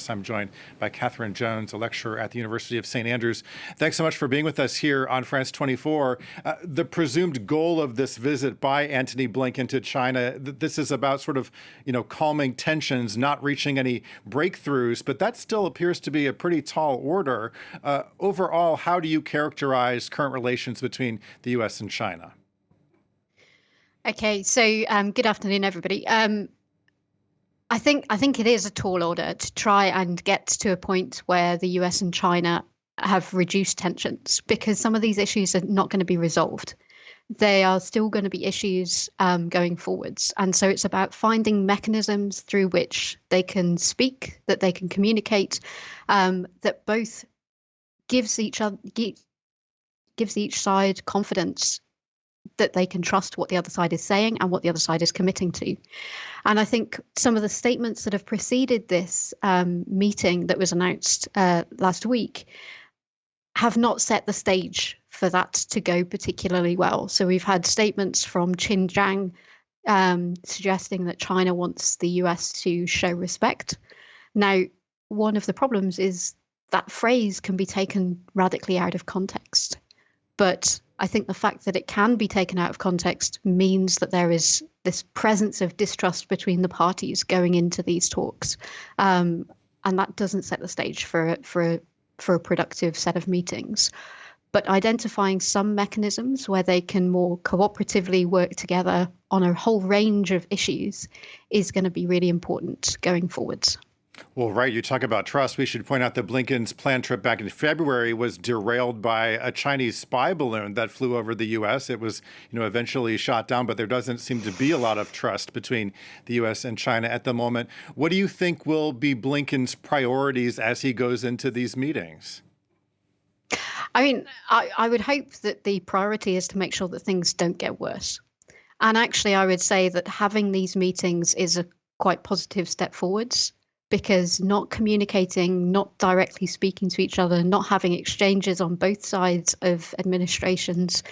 Plus. I'm joined by Catherine Jones, a lecturer at the University of St. Andrews. Thanks so much for being with us here on France 24. The presumed goal of this visit by Antony Blinken to China, this is about sort of, calming tensions, not reaching any breakthroughs, but that still appears to be a pretty tall order. Overall, how do you characterize current relations between the U.S. and China? Okay, so good afternoon, everybody. I think it is a tall order to try and get to a point where the US and China have reduced tensions, because some of these issues are not going to be resolved. They are still going to be issues going forwards. And so it's about finding mechanisms through which they can speak, that they can communicate, that both gives each side confidence that they can trust what the other side is saying and what the other side is committing to. And I think some of the statements that have preceded this meeting that was announced last week have not set the stage for that to go particularly well. So we've had statements from Xinjiang suggesting that China wants the US to show respect. Now, one of the problems is that phrase can be taken radically out of context. But I think the fact that it can be taken out of context means that there is this presence of distrust between the parties going into these talks. And that doesn't set the stage for a productive set of meetings. But identifying some mechanisms where they can more cooperatively work together on a whole range of issues is going to be really important going forwards. Well, right. You talk about trust. We should point out that Blinken's planned trip back in February was derailed by a Chinese spy balloon that flew over the U.S. It was, eventually shot down, but there doesn't seem to be a lot of trust between the U.S. and China at the moment. What do you think will be Blinken's priorities as he goes into these meetings? I mean, I would hope that the priority is to make sure that things don't get worse. And actually, I would say that having these meetings is a quite positive step forwards, because not communicating, not directly speaking to each other, not having exchanges on both sides of administrations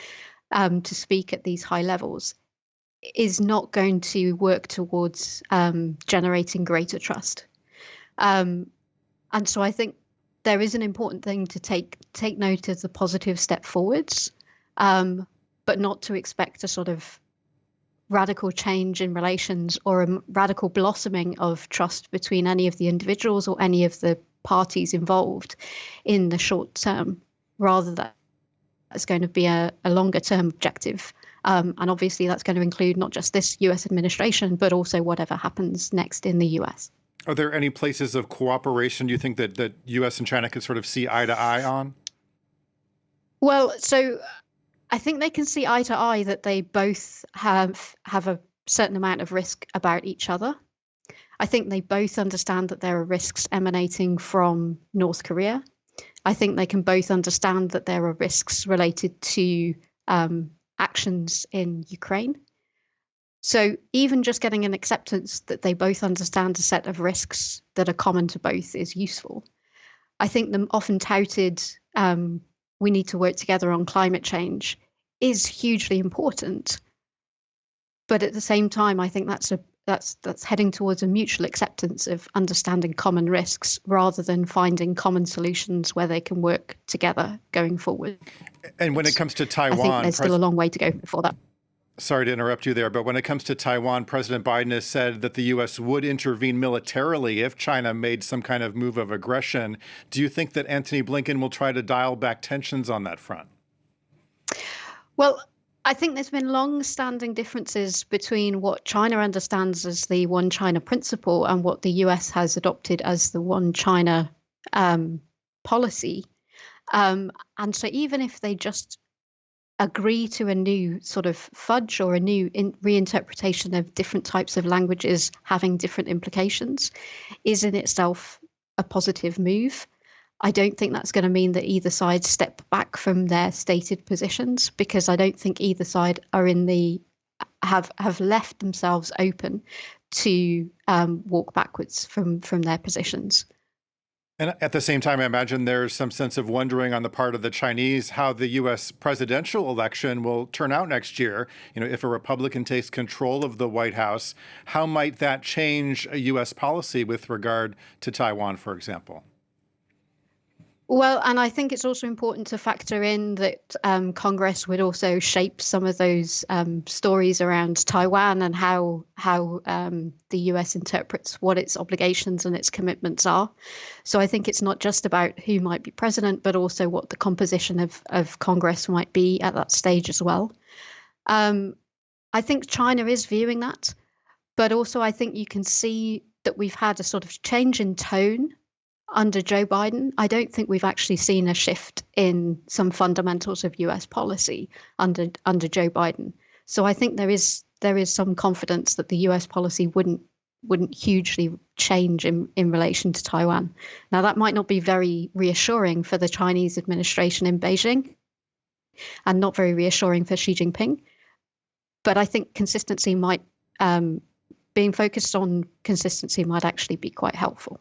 to speak at these high levels is not going to work towards generating greater trust. And so I think there is an important thing to take note of the positive step forwards, but not to expect a sort of radical change in relations or a radical blossoming of trust between any of the individuals or any of the parties involved in the short term. Rather, that's going to be a longer term objective. And obviously that's going to include not just this US administration, but also whatever happens next in the US. Are there any places of cooperation you think that US and China could sort of see eye to eye on? Well, so I think they can see eye to eye that they both have a certain amount of risk about each other. I think they both understand that there are risks emanating from North Korea. I think they can both understand that there are risks related to actions in Ukraine. So even just getting an acceptance that they both understand a set of risks that are common to both is useful. I think the often touted we need to work together on climate change is hugely important. But at the same time, I think that's heading towards a mutual acceptance of understanding common risks rather than finding common solutions where they can work together going forward. And when it comes to Taiwan, I think there's still a long way to go before that. Sorry to interrupt you there, but when it comes to Taiwan, President Biden has said that the U.S. would intervene militarily if China made some kind of move of aggression. Do you think that Antony Blinken will try to dial back tensions on that front? Well, I think there's been long-standing differences between what China understands as the One China principle and what the US has adopted as the One China policy. And so even if they just agree to a new sort of fudge or a new reinterpretation of different types of languages having different implications, is in itself a positive move. I don't think that's going to mean that either side step back from their stated positions, because I don't think either side are have left themselves open to walk backwards from their positions. And at the same time, I imagine there's some sense of wondering on the part of the Chinese how the U.S. presidential election will turn out next year. If a Republican takes control of the White House, how might that change a U.S. policy with regard to Taiwan, for example? Well, and I think it's also important to factor in that Congress would also shape some of those stories around Taiwan and how the US interprets what its obligations and its commitments are. So I think it's not just about who might be president, but also what the composition of Congress might be at that stage as well. I think China is viewing that, but also I think you can see that we've had a sort of change in tone under Joe Biden. I don't think we've actually seen a shift in some fundamentals of US policy under Joe Biden. So I think there is some confidence that the US policy wouldn't hugely change in relation to Taiwan. Now, that might not be very reassuring for the Chinese administration in Beijing and not very reassuring for Xi Jinping. But I think consistency might, being focused on consistency might actually be quite helpful.